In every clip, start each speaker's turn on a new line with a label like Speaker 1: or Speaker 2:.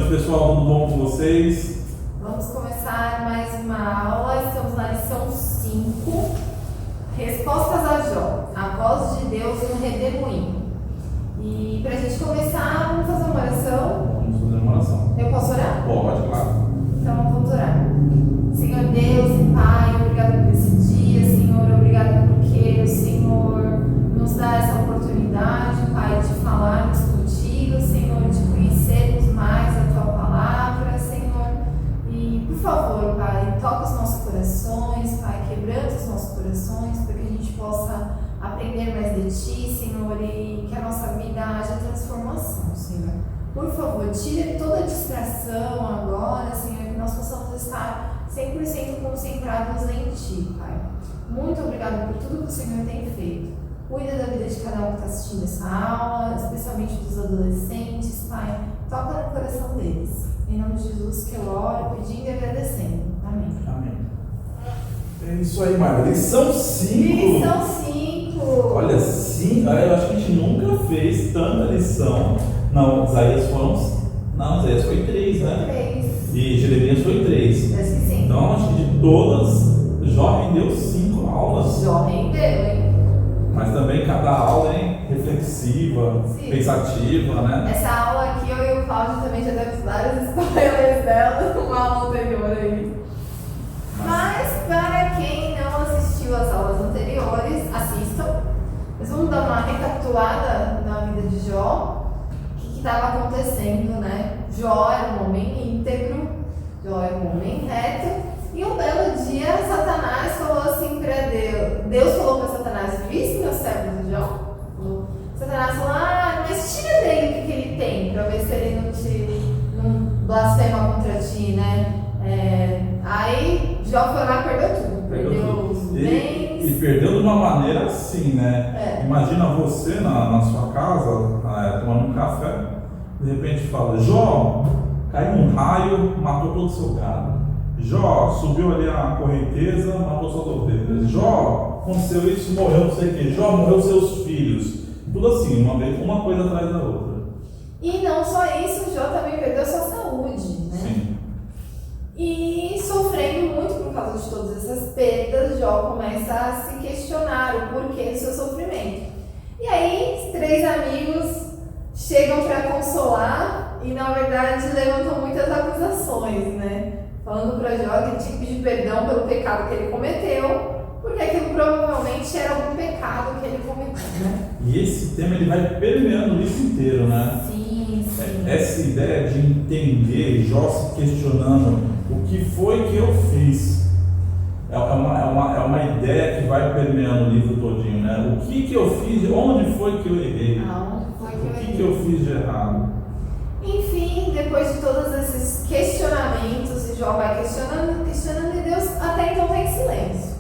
Speaker 1: noite, pessoal. Tudo bom com vocês?
Speaker 2: Vamos começar mais uma aula. Estamos na lição 5. Respostas a Jó. A voz de Deus no redemoinho. E para a gente começar, vamos fazer uma oração.
Speaker 1: Vamos fazer uma oração.
Speaker 2: Eu posso orar?
Speaker 1: Pode, claro.
Speaker 2: Então vamos orar. Senhor Deus e Pai, obrigado por esse dia, Senhor. Obrigado porque o Senhor nos dá essa oportunidade, Pai, de falarmos contigo, Senhor, de conhecermos mais a Tua palavra, Senhor. E, por favor, Pai, toca os nossos corações, Pai, quebranta os nossos corações, para que a gente possa aprender mais de Ti, Senhor, e que a nossa vida haja transformação, Senhor. Por favor, tire toda a distração agora, Senhor, que nós possamos estar 100% concentrados em Ti, Pai. Muito obrigado por tudo que o Senhor tem feito. Cuida da vida de cada um que está assistindo essa aula, especialmente dos adolescentes, Pai. Toca no coração deles. Em nome de Jesus que eu oro, pedindo e agradecendo. Amém.
Speaker 1: Amém. É isso aí, Marta. Lição 5.
Speaker 2: Lição 5.
Speaker 1: Olha, sim, eu acho que a gente nunca fez tanta lição. Não, Isaías foi 3, né?
Speaker 2: 3.
Speaker 1: E Jeremias foi 3.
Speaker 2: Acho que sim.
Speaker 1: Então, acho que de todas, Jó rendeu 5 aulas.
Speaker 2: Jó rendeu, hein?
Speaker 1: Mas também cada aula é reflexiva,
Speaker 2: Sim.
Speaker 1: pensativa, né?
Speaker 2: Essa aula aqui, eu e o Cláudio também já demos vários spoilers dela numa aula anterior aí. Mas para quem não assistiu às aulas anteriores, assistam. Nós vamos dar uma recapitulada na vida de Jó. O que estava acontecendo, né? Jó era um homem íntegro, Jó era um homem reto. E um belo dia, Satanás falou assim para Deus. Deus falou para Satanás: viste meu servo de Jó? Satanás falou: mas tira dele o que ele tem, para ver se ele não blasfema contra ti, né? Aí Jó foi lá e perdeu tudo. Perdeu os bens.
Speaker 1: E perdeu de uma maneira assim, né? Imagina você na sua casa, tomando um café, de repente fala: Jó, caiu um raio, matou todo o seu gado. Jó, subiu ali a correnteza, matou suas ovelhas. Jó, aconteceu isso, morreu não sei o que. Jó, morreu seus filhos. Tudo assim, uma coisa atrás da outra.
Speaker 2: E não só isso, Jó também perdeu sua saúde, né?
Speaker 1: Sim.
Speaker 2: E sofrendo muito por causa de todas essas perdas, Jó começa a se questionar o porquê do seu sofrimento. E aí, 3 amigos chegam para consolar e, na verdade, levantam muitas acusações, né? Falando para Jó que ele tinha que pedir perdão pelo pecado que ele cometeu, porque aquilo provavelmente era algum pecado que ele cometeu, né?
Speaker 1: E esse tema ele vai permeando o livro inteiro, né?
Speaker 2: Sim.
Speaker 1: Essa ideia de entender, Jó se questionando o que foi que eu fiz, é uma ideia que vai permeando o livro todinho, né? O que eu fiz, onde foi que eu errei, o que eu fiz de errado.
Speaker 2: Enfim, depois de todos esses questionamentos, Jó vai questionando e Deus até então está em silêncio.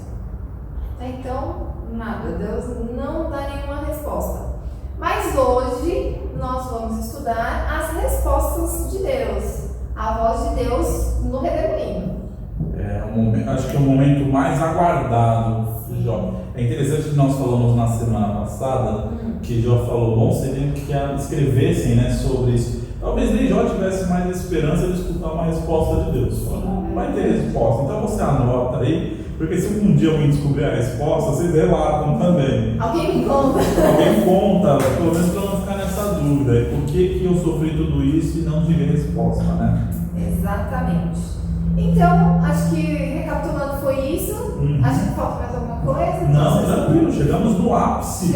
Speaker 2: Até então, nada, Deus não dá nenhuma resposta. Mas hoje nós vamos estudar as respostas de Deus, a voz de Deus no redemoinho.
Speaker 1: Acho que é o momento mais aguardado de Jó. É interessante que nós falamos na semana passada que Jó falou: bom seria que escrevessem, né, sobre isso. Talvez nem Jó tivesse mais esperança de escutar uma resposta de Deus. Não vai ter resposta, então você anota aí, porque se um dia alguém descobrir a resposta, vocês relatam também.
Speaker 2: Alguém me conta.
Speaker 1: Alguém conta, pelo menos para não ficar nessa dúvida. Por que eu sofri tudo isso e não tive resposta, né?
Speaker 2: Exatamente. Então, acho que recapitulando foi isso. Acho que falta mais alguma coisa?
Speaker 1: Não, tranquilo, chegamos no ápice.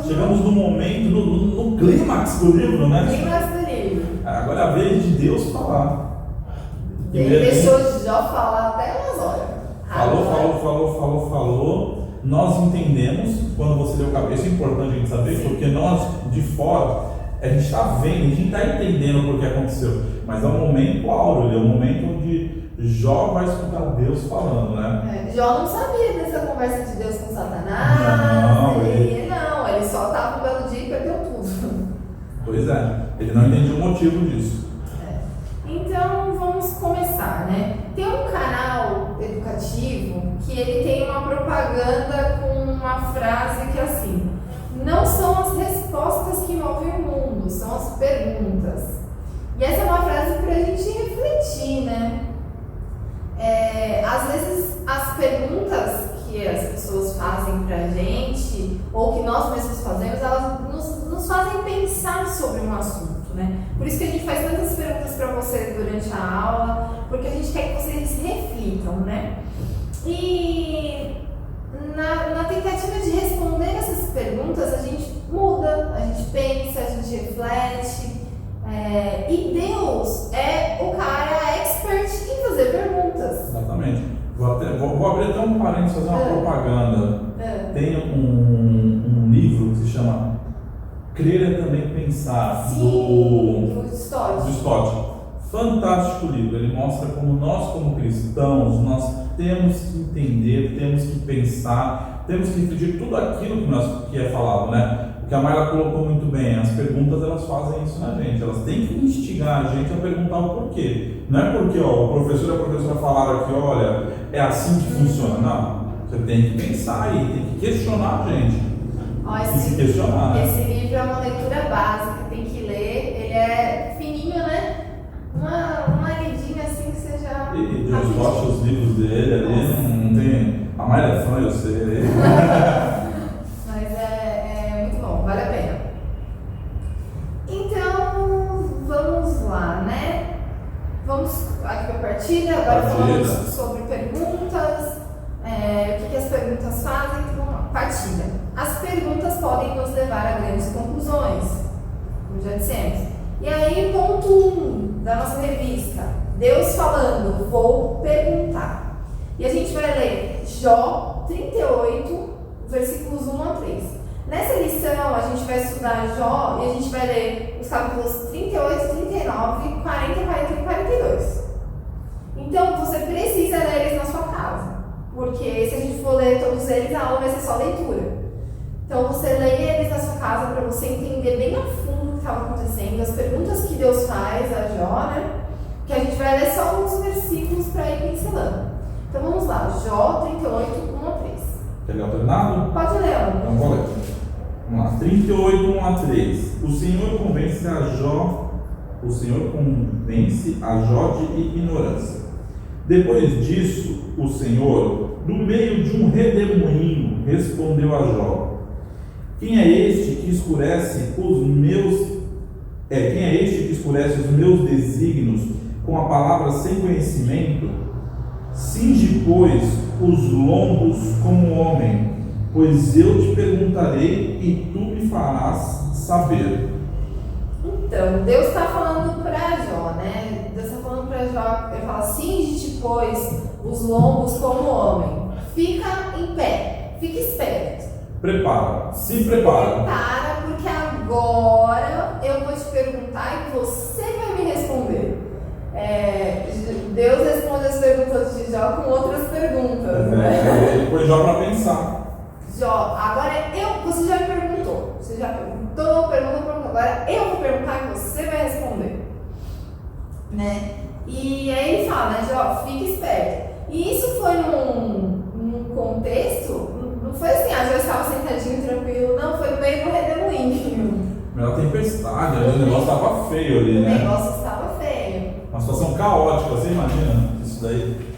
Speaker 1: Chegamos no momento, no clímax do livro, né?
Speaker 2: Clímax do livro.
Speaker 1: Agora é a vez de Deus falar.
Speaker 2: Ele deixou de Jó falar até umas horas.
Speaker 1: Falou. Nós entendemos quando você lê o capítulo. Isso é importante a gente saber, porque nós de fora, a gente está vendo, a gente está entendendo o que aconteceu. Mas é um momento áureo, é um momento onde Jó vai escutar Deus falando, né?
Speaker 2: Jó não sabia dessa conversa de Deus com Satanás. Ele só estava um belo dia e perdeu tudo.
Speaker 1: Pois é, ele não entendia o motivo disso.
Speaker 2: Então vamos começar, né? Tem um canal educativo que ele tem uma propaganda com uma frase que é assim: não são as respostas que movem o mundo, são as perguntas. E essa é uma frase para a gente refletir, né? Às vezes as perguntas que as pessoas fazem pra gente, ou que nós mesmos fazemos, elas nos fazem pensar sobre um assunto, né? Por isso que a gente faz tantas perguntas para você durante a aula, porque a gente quer que vocês reflitam, né? E na tentativa de responder essas perguntas, a gente muda, a gente pensa, a gente reflete. E Deus é o cara expert em fazer perguntas.
Speaker 1: Exatamente. Vou abrir até um parênteses, fazer uma propaganda. Tem um livro que se chama Crer é Também Pensar, do Stott. Fantástico livro. Ele mostra como nós, como cristãos, nós temos que entender, temos que pensar, temos que refletir tudo aquilo que é falado, né? O que a Mayla colocou muito bem, as perguntas elas fazem isso na gente, elas têm que instigar a gente a perguntar o porquê. Não é porque o professor e a professora falaram aqui, olha, é assim que funciona. Não, você tem que pensar e tem que questionar a gente. E se questionar, né?
Speaker 2: Esse livro é uma leitura básica, tem que ler, ele é fininho, né? Uma lidinha assim que você já...
Speaker 1: E Deus gosta os livros dele ali, não tem... A Mayla é fã, eu sei.
Speaker 2: Mas é muito bom, vale a pena. Então, vamos lá, né? Vamos aqui para a partida, agora falamos sobre perguntas, o que as perguntas fazem, então vamos lá, partida. As perguntas podem nos levar a grandes conclusões, como já dissemos. E aí, ponto 1 da nossa revista, Deus falando, vou perguntar. E a gente vai ler Jó 38, versículos 1 a 3. Nessa lição, a gente vai estudar Jó e a gente vai ler os capítulos 38, 39, 40, 40 e 42. Então, você precisa ler eles na sua casa, porque se a gente for ler todos eles, a aula vai ser só leitura. Então, você leia eles na sua casa para você entender bem a fundo o que estava acontecendo, as perguntas que Deus faz a Jó, né? Que a gente vai ler só alguns versículos para ir pincelando. Então, vamos lá, Jó 38, 1 a 3.
Speaker 1: Quer ler alternado?
Speaker 2: Pode ler, Ana.
Speaker 1: Então, vou ler. Vamos lá, 38, 1 a 3. O Senhor convence a Jó de ignorância. Depois disso, o Senhor, no meio de um redemoinho, respondeu a Jó: Quem é este que escurece os meus desígnios com a palavra sem conhecimento? Cinge, pois, os lombos como homem, pois eu te perguntarei e tu me farás saber.
Speaker 2: Então, Deus está falando para Jó, né? Deus está falando para Jó, ele fala: cinge-te, pois, os lombos como homem. Fica em pé, fica esperto.
Speaker 1: Se prepara.
Speaker 2: Prepara, porque agora eu vou te perguntar e você vai me responder. Deus responde as perguntas de Jó com outras perguntas, né?
Speaker 1: Ele põe Jó para pensar.
Speaker 2: Jó, agora você já me perguntou. Você já perguntou, agora eu vou perguntar e você vai responder. Né? E aí ele fala, né, Jó, fica esperto. E isso foi num contexto, não foi assim, Jó estava sentadinho, tranquilo, não, foi no meio do redemoinho.
Speaker 1: Melhor tempestade, o negócio estava feio ali, né?
Speaker 2: O negócio estava feio.
Speaker 1: Uma situação caótica, você imagina isso daí?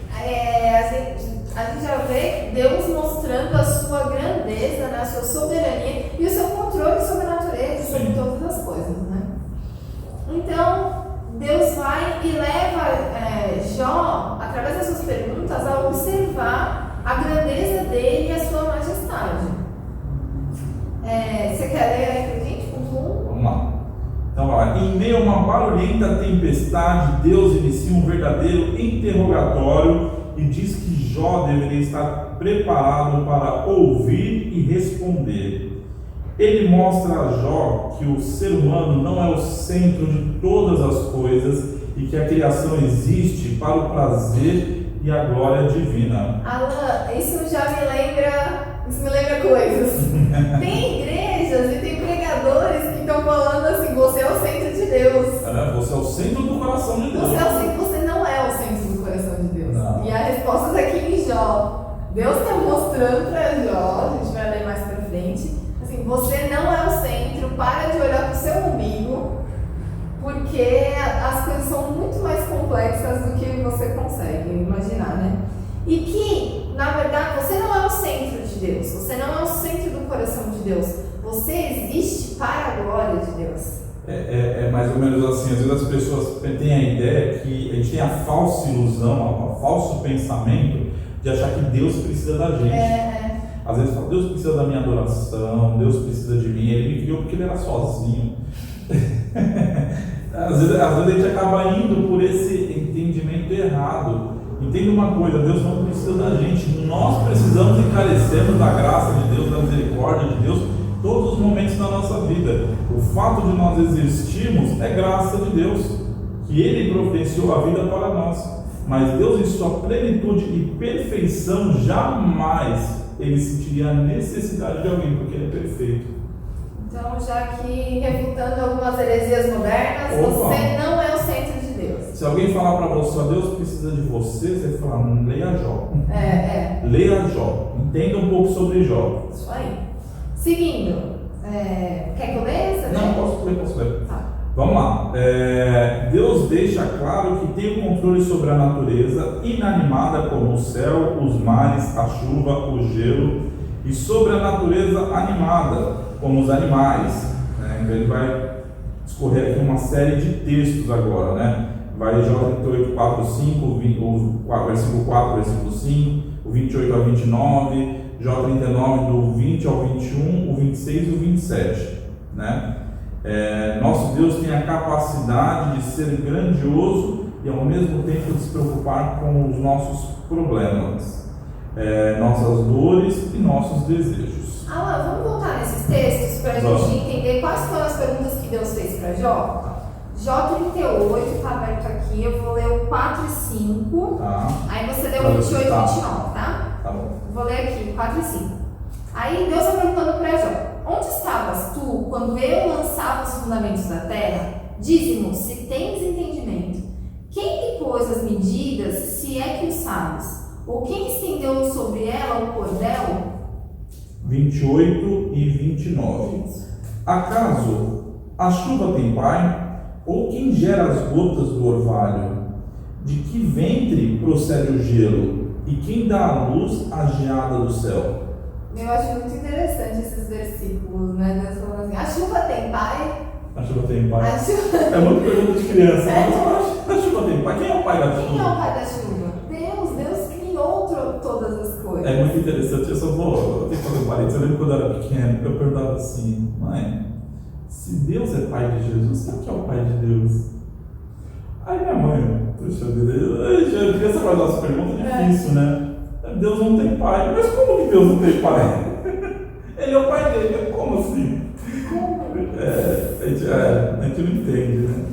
Speaker 2: A gente já vê Deus mostrando a sua grandeza, né, a sua soberania e o seu controle sobre a natureza, sobre todas as coisas, né? Então, Deus vai e leva Jó, através das suas perguntas, a observar a grandeza dele e a sua majestade. Você quer ler aí pra gente?
Speaker 1: Vamos lá. Então vai lá. Em meio a uma barulhenta tempestade, Deus inicia um verdadeiro interrogatório e diz que Jó deveria estar preparado para ouvir e responder. Ele mostra a Jó que o ser humano não é o centro de todas as coisas e que a criação existe para o prazer e a glória divina.
Speaker 2: Alan, isso me lembra coisas. Tem igrejas e tem pregadores que estão falando assim: você é o centro de Deus.
Speaker 1: Você é o centro do coração de Deus.
Speaker 2: Você não é o centro do coração de Deus.
Speaker 1: Não.
Speaker 2: E a resposta está aqui em Jó. Deus está mostrando para Jó, a gente vai ler mais para frente, assim, você não é o centro, para de olhar para o seu umbigo porque as coisas são muito mais complexas do que você consegue imaginar, né? E que, na verdade, você não é o centro de Deus, você não é o centro do coração de Deus, você existe para a glória de Deus.
Speaker 1: É mais ou menos assim, às vezes as pessoas têm a ideia que a gente tem a falsa ilusão, o falso pensamento de achar que Deus precisa da gente. Às vezes fala, Deus precisa da minha adoração, Deus precisa de mim, Ele me criou porque Ele era sozinho. Às vezes a gente acaba indo por esse entendimento errado. Entenda uma coisa, Deus não precisa da gente, nós precisamos encarecermos da graça de Deus, da misericórdia de Deus, todos os momentos da nossa vida. O fato de nós existirmos é graça de Deus, que Ele providenciou a vida para nós. Mas Deus, em sua plenitude e perfeição, jamais Ele sentiria a necessidade de alguém, porque Ele é perfeito.
Speaker 2: Então, já que refutando algumas heresias modernas, você não é o centro de Deus.
Speaker 1: Se alguém falar para você, Deus precisa de você, você fala, leia Jó. Leia Jó, entenda um pouco sobre Jó.
Speaker 2: Isso aí. Seguindo, quer que eu leia?
Speaker 1: Não, posso ler.
Speaker 2: Tá.
Speaker 1: Vamos lá. Deus deixa claro que tem o controle sobre a natureza inanimada como o céu, os mares, a chuva, o gelo, e sobre a natureza animada como os animais. Então ele vai discorrer aqui uma série de textos agora, né? Vai Jó 38, 4, 5, o versículo 4, versículo 5, o 28 ao 29, Jó 39 do 20 ao 21, o 26 e o 27, né? Nosso Deus tem a capacidade de ser grandioso e ao mesmo tempo de se preocupar com os nossos problemas, nossas dores e nossos desejos.
Speaker 2: Vamos voltar nesses textos para a gente entender quais foram as perguntas que Deus fez para Jó. Jó 38, está aberto aqui, eu vou ler o 4 e 5, aí você lê o 28 e 29, tá?
Speaker 1: Tá bom.
Speaker 2: Vou ler aqui, 4 e 5. Aí Deus está perguntando para Jó: onde estavas tu quando eu lançava os fundamentos da terra? Dize-mo, se tens entendimento. Quem lhe pôs as medidas, se é que o sabes? Ou quem estendeu sobre ela o cordel?
Speaker 1: 28 e 29. Acaso a chuva tem pai? Ou quem gera as gotas do orvalho? De que ventre procede o gelo? E quem dá à luz a geada do céu?
Speaker 2: Eu acho muito interessante esses versículos, né? Deus falando assim: a chuva tem pai?
Speaker 1: A chuva tem pai?
Speaker 2: É
Speaker 1: muito pergunta de criança. Mas a chuva tem pai? Quem é o pai da chuva?
Speaker 2: Quem é o pai da chuva? Deus criou todas as coisas.
Speaker 1: É muito interessante. Eu tenho que fazer um parênteses. Eu lembro quando eu era pequeno, eu perguntava assim: mãe, se Deus é pai de Jesus, quem é o pai de Deus? Aí minha mãe, puxa vida, criança vai dar essa pergunta difícil, né? Deus não tem pai. Mas como que Deus não tem pai? Ele é o pai dele. Como assim?
Speaker 2: Como?
Speaker 1: A gente não entende, né?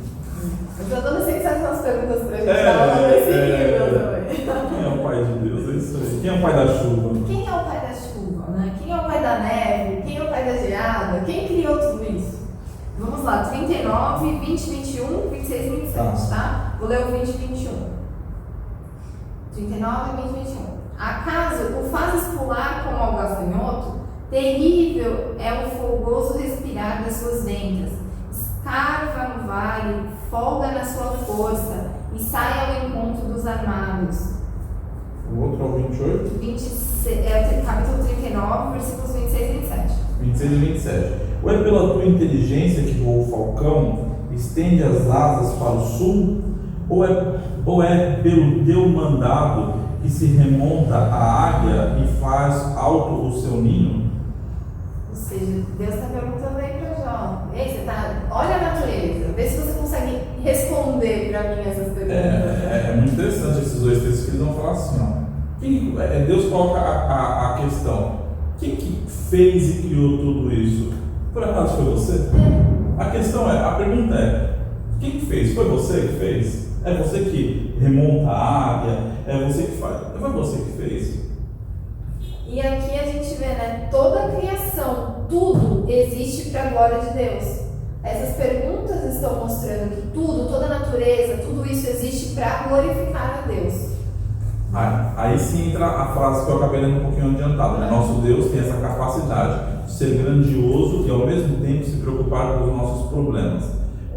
Speaker 2: Os adolescentes fazem umas perguntas pra gente falar nesse livro também.
Speaker 1: Quem é o pai de Deus? É isso aí. Quem é o pai da chuva?
Speaker 2: Quem é o pai da chuva, né? Quem é o pai da neve? Quem é o pai da geada? Quem criou tudo isso? Vamos lá, 39, 20, 21, 26 e 27, tá? Vou ler o 20 e 21. 39, 20 e 21. Acaso o fazes pular como ao gafanhoto? Terrível é o folgoso respirar das suas ventas. Escarva no vale, folga na sua força e sai ao encontro dos armados.
Speaker 1: O outro é o 28?
Speaker 2: Capítulo 39, versículos 26 e 27.
Speaker 1: 26 e 27. Ou é pela tua inteligência que voa o falcão, estende as asas para o sul? Ou é pelo teu mandado que se remonta a águia e faz alto o seu ninho?
Speaker 2: Ou seja, Deus está perguntando aí para Jó: ei, olha a natureza, vê se você consegue responder para mim essas perguntas.
Speaker 1: É muito interessante esses dois textos que eles vão falar assim, ó. Deus coloca a questão: quem que fez e criou tudo isso? Por acaso foi você? A pergunta é: quem que fez? Foi você que fez? É você que remonta a águia? É você que faz? Foi você que fez?
Speaker 2: E aqui a gente vê, né? Toda a criação, tudo existe para a glória de Deus. Essas perguntas estão mostrando que tudo, toda a natureza, tudo isso existe para glorificar a Deus.
Speaker 1: Aí sim entra a frase que eu acabei dando um pouquinho adiantado, né? Nosso Deus tem essa capacidade de ser grandioso e ao mesmo tempo se preocupar com os nossos problemas.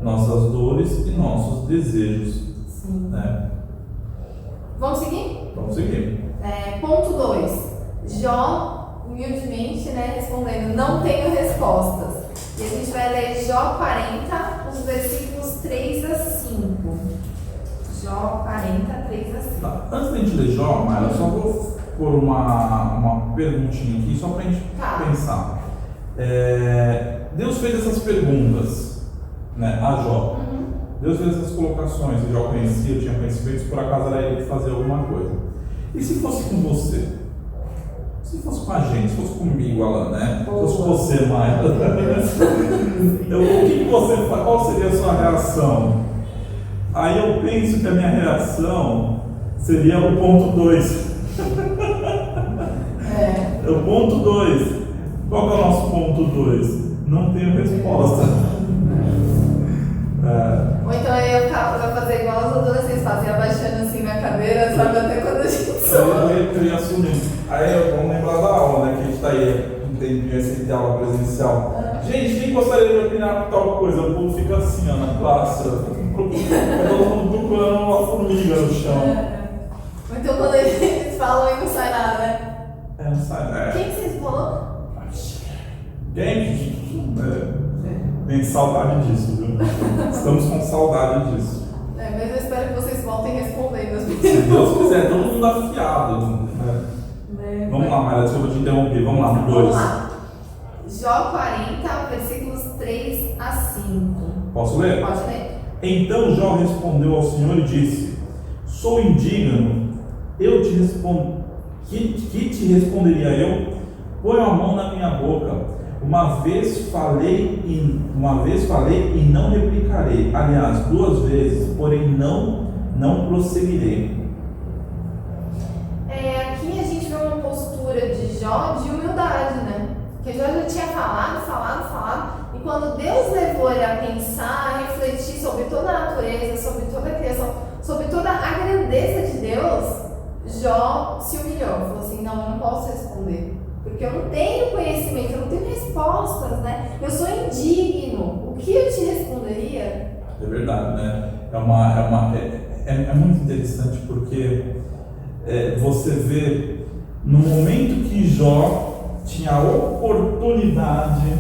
Speaker 1: nossas dores e nossos desejos.
Speaker 2: Sim.
Speaker 1: Né?
Speaker 2: Vamos seguir?
Speaker 1: Vamos seguir.
Speaker 2: Ponto 2. Jó, humildemente, respondendo, não tenho respostas. E a gente vai ler Jó 40, os versículos 3 a 5. Jó 40, 3 a 5.
Speaker 1: Tá. Antes da gente ler Jó, Mayra, eu só vou pôr uma perguntinha aqui, só para a gente pensar. Deus fez essas perguntas, né, a Jó. Deus fez essas colocações, e Jó conhecia, tinha conhecimentos, por acaso era ele que fazia alguma coisa. E se fosse com você? Se fosse com a gente, se fosse comigo, Alan, né? Se fosse você, Mayra. O que você faz? Qual seria a sua reação? Aí eu penso que a minha reação seria o ponto 2. O ponto 2. Qual que é o nosso ponto 2? Não tenho resposta.
Speaker 2: Ou então eu ia fazer igual os adolescentes fazem, abaixando assim na cadeira, sabe, até quando a gente sobe.
Speaker 1: Eu ia assumir. Aí vamos lembrar da aula, né? Que a gente está aí um tempinho sem ter aula presencial. Gente, quem gostaria de opinar por tal coisa? O povo fica assim, ó, na classe, todo mundo procurando uma formiga no chão.
Speaker 2: Ou então quando eles falam e não sai nada, né?
Speaker 1: Não sai nada.
Speaker 2: Quem que vocês falou?
Speaker 1: Quem? Tem saudade disso, viu? Estamos com saudade disso.
Speaker 2: Mas eu espero que vocês voltem respondendo as
Speaker 1: Se Deus quiser, todo mundo afiado. Né? Vamos lá, Mayra, desculpa te interromper. Vamos lá, no 2.
Speaker 2: Vamos lá. Jó 40, versículos 3 a 5.
Speaker 1: Posso ler?
Speaker 2: Pode ler.
Speaker 1: Então Jó respondeu ao Senhor e disse: Sou indigno, eu te respondo. Que te responderia eu? Põe a mão na minha boca. Uma vez falei e não replicarei. Aliás, 2 vezes, porém não prosseguirei.
Speaker 2: Aqui a gente vê uma postura de Jó de humildade, né? Porque Jó já tinha falado. E quando Deus levou ele a pensar, a refletir sobre toda a natureza, sobre toda a criação, sobre toda a grandeza de Deus, Jó se humilhou. Falou assim: não, eu não posso responder. Porque eu não tenho conhecimento, eu não tenho respostas, né? Eu sou indigno. O que eu te responderia?
Speaker 1: É verdade, né? É muito interessante porque você vê no momento que Jó tinha a oportunidade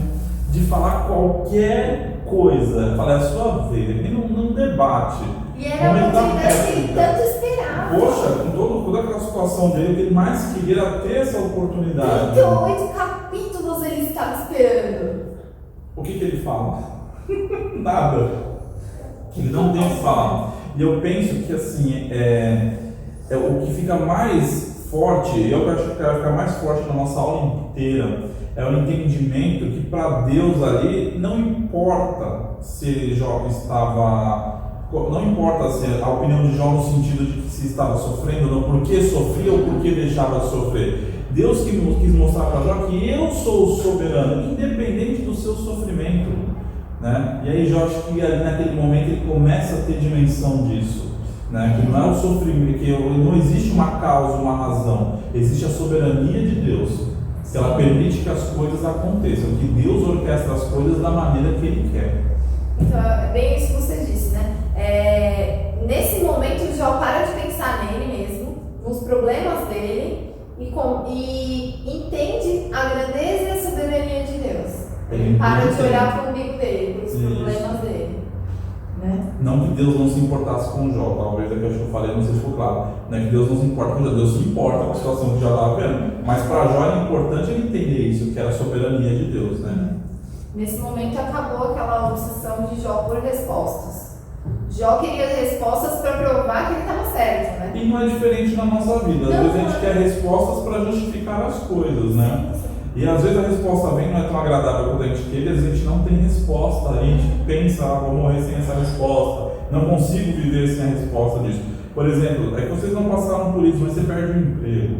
Speaker 1: de falar qualquer coisa, falar a sua vez, ele não debate.
Speaker 2: E era a oportunidade que ele tanto esperava.
Speaker 1: Poxa, com toda aquela situação dele, o que ele mais queria era ter essa oportunidade.
Speaker 2: 38 capítulos ele estava esperando.
Speaker 1: O que ele fala? Nada. Ele não tem o que falar. E eu penso que assim, o que fica mais forte, eu acho que vai ficar mais forte na nossa aula inteira, é o entendimento que para Deus ali não importa se Jó estava. Não importa se a opinião de Jó no sentido de que se estava sofrendo ou não, por que sofria ou por que deixava de sofrer. Deus que quis mostrar para Jó que eu sou o soberano, independente do seu sofrimento. Né? E aí Jó, acho que ali naquele momento ele começa a ter dimensão disso. Né? Que não é o sofrimento, que não existe uma causa, uma razão, existe a soberania de Deus. Que ela permite que as coisas aconteçam, que Deus orquestra as coisas da maneira que Ele quer.
Speaker 2: Então, é bem isso que você disse, né? Nesse momento, Jó para de pensar nele mesmo, nos problemas dele, e entende a grandeza e a soberania de Deus. Ele para de olhar para o umbigo dele, para os problemas dele. Né?
Speaker 1: Não que Deus não se importasse com Jó, talvez é que eu falei, não sei se ficou claro. Não é que Deus não se importa com Jó, Deus se importa com a situação que Jó estava vendo. Mas para Jó era importante ele entender isso, que era a soberania de Deus. Né?
Speaker 2: Nesse momento acabou aquela obsessão de Jó por respostas. Jó queria respostas para provar que ele estava certo, né?
Speaker 1: E não é diferente na nossa vida. Às vezes a gente quer respostas para justificar as coisas, né? E às vezes a resposta vem, não é tão agradável quanto a gente quer, e às vezes a gente não tem resposta, a gente pensa, vou morrer sem essa resposta, não consigo viver sem a resposta disso. Por exemplo, é que vocês não passaram por isso, mas você perde o emprego.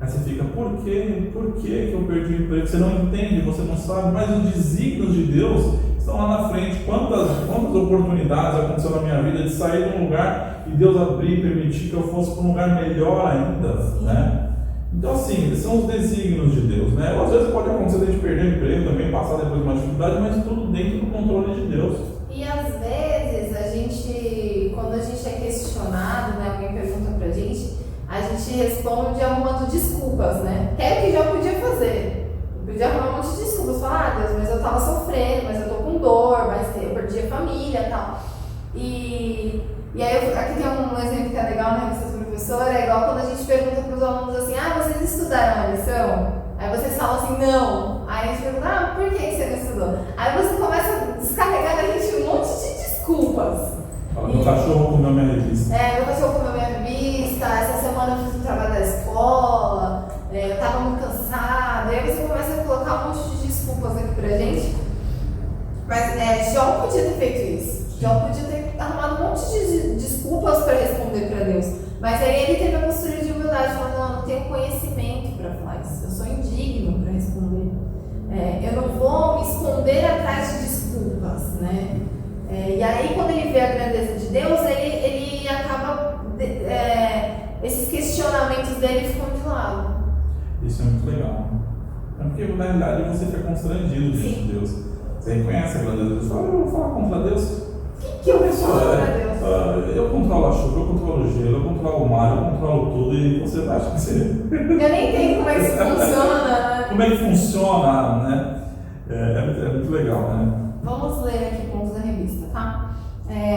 Speaker 1: Aí você fica, por quê? Por que eu perdi o emprego? Você não entende, você não sabe, mas os desígnios de Deus estão lá na frente. Quantas oportunidades aconteceram na minha vida de sair de um lugar e Deus abrir e permitir que eu fosse para um lugar melhor ainda, né? Então assim, esses são os desígnios de Deus, né? Ou às vezes pode acontecer de perder o emprego também, passar depois de uma dificuldade, mas tudo dentro do controle de Deus.
Speaker 2: E às responde arrumando desculpas, né? Que é o que Jó podia fazer. Eu podia arrumar um monte de desculpas, falar, Deus, mas eu tava sofrendo, mas eu tô com dor, mas eu perdi a família e tal. E aí, aqui tem um exemplo que é legal, né, vocês professora, é igual quando a gente pergunta para os alunos assim, vocês estudaram a lição? Aí vocês falam assim, não. Aí a gente pergunta, por que você não estudou? Aí você começa a descarregar da gente um monte de desculpas.
Speaker 1: Meu cachorro comeu minha revista.
Speaker 2: Meu cachorro comeu minha revista, essa semana eu fiz um trabalho da escola, eu tava muito cansada. Aí você começa a colocar um monte de desculpas aqui pra gente. Mas Jó podia ter feito isso. Jó podia ter arrumado um monte de desculpas para responder para Deus. Mas aí ele teve a postura de humildade, falando, não tenho conhecimento para falar isso, eu sou indigno para responder. Eu não vou me esconder atrás de desculpas, né? E aí quando ele vê a grandeza de Deus, ele acaba, esses questionamentos dele ficam de lado.
Speaker 1: Isso é muito legal. É porque na realidade você fica constrangido diante de Deus. Você reconhece a grandeza de Deus, fala, eu vou falar contra Deus.
Speaker 2: Que eu vou falar contra Deus?
Speaker 1: Eu controlo a chuva, eu controlo o gelo, eu controlo o mar, eu controlo tudo e você acha que você...
Speaker 2: Eu nem entendo como é que isso funciona.
Speaker 1: Como é que funciona, né? É muito legal, né?
Speaker 2: Vamos ler aqui pontos da revista, tá?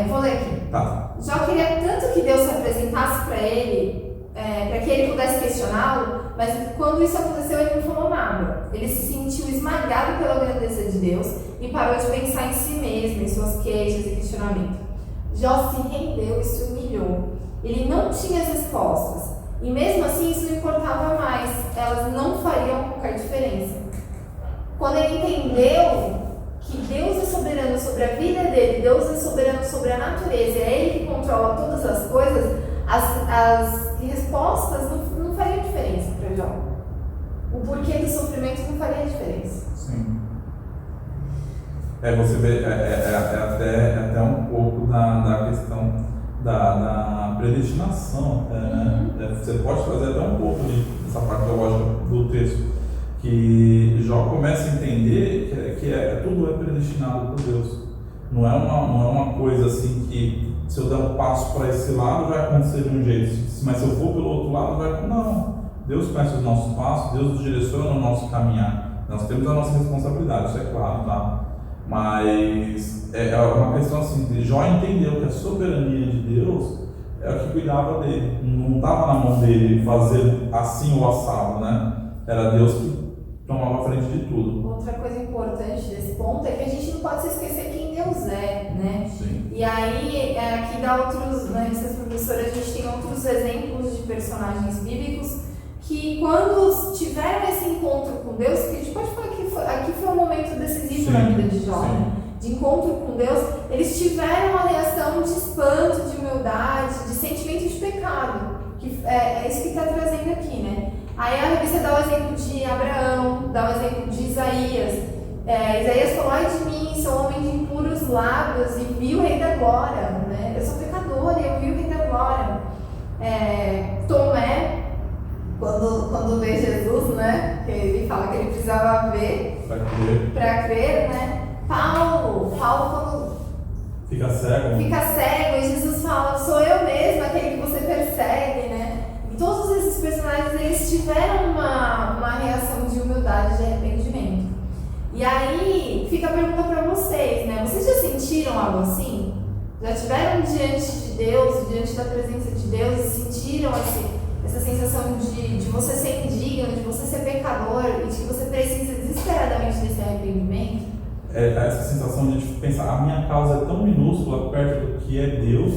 Speaker 2: Vou ler aqui.
Speaker 1: Tá.
Speaker 2: Jó queria tanto que Deus se apresentasse para ele, para que ele pudesse questioná-lo, mas quando isso aconteceu ele não falou nada. Ele se sentiu esmagado pela grandeza de Deus e parou de pensar em si mesmo, em suas queixas e questionamentos. Jó se rendeu e se humilhou. Ele não tinha as respostas. E mesmo assim isso não importava mais. Elas não fariam qualquer diferença. Quando ele entendeu que Deus é soberano sobre a vida dele, Deus é soberano sobre a natureza, é Ele que controla todas as coisas, as respostas não fariam diferença para Jó. O porquê do sofrimento não faria diferença.
Speaker 1: Sim. Você vê, até um pouco da questão da predestinação, né? Você pode trazer até um pouco dessa parte teológica do texto, que Jó começa a entender que tudo é predestinado por Deus. Não é uma coisa assim que se eu der um passo para esse lado vai acontecer de um jeito, mas se eu for pelo outro lado vai... Não, Deus conhece os nossos passos, Deus nos direciona o nosso caminhar. Nós temos a nossa responsabilidade, isso é claro, tá? Mas é uma questão assim, de Jó entendeu que a soberania de Deus é o que cuidava dele. Não estava na mão dele fazer assim ou assado, né? Era Deus que tomava a frente de tudo.
Speaker 2: Outra coisa importante desse ponto é que a gente não pode se esquecer quem Deus é, né?
Speaker 1: Sim.
Speaker 2: E aí, aqui dá outros, né, essas professoras, a gente tem outros exemplos de personagens bíblicos que quando tiveram esse encontro com Deus, que a gente pode falar que aqui foi um momento decisivo na vida de Jó, né? De encontro com Deus, eles tiveram uma reação de espanto, de humildade, de sentimento de pecado, que é isso que está trazendo aqui, né? Aí a revista dá o exemplo de Abraão, dá o exemplo de Isaías. Isaías falou, ai de mim, sou homem de impuros lábios e vi o Rei da Glória, né? Eu sou pecador e eu vi o Rei da Glória. Tomé, quando vê Jesus, né? Que ele fala que ele precisava ver para crer, né? Paulo quando
Speaker 1: fica cego,
Speaker 2: e Jesus fala, sou eu mesmo, aquele que você persegue, né? Todos esses personagens, eles tiveram uma reação de humildade, de arrependimento. E aí, fica a pergunta para vocês, né? Vocês já sentiram algo assim? Já tiveram diante de Deus, diante da presença de Deus, e sentiram essa sensação de você ser indigno, de você ser pecador, e de que você precisa desesperadamente desse arrependimento?
Speaker 1: Essa sensação de pensar, a minha causa é tão minúscula perto do que é Deus,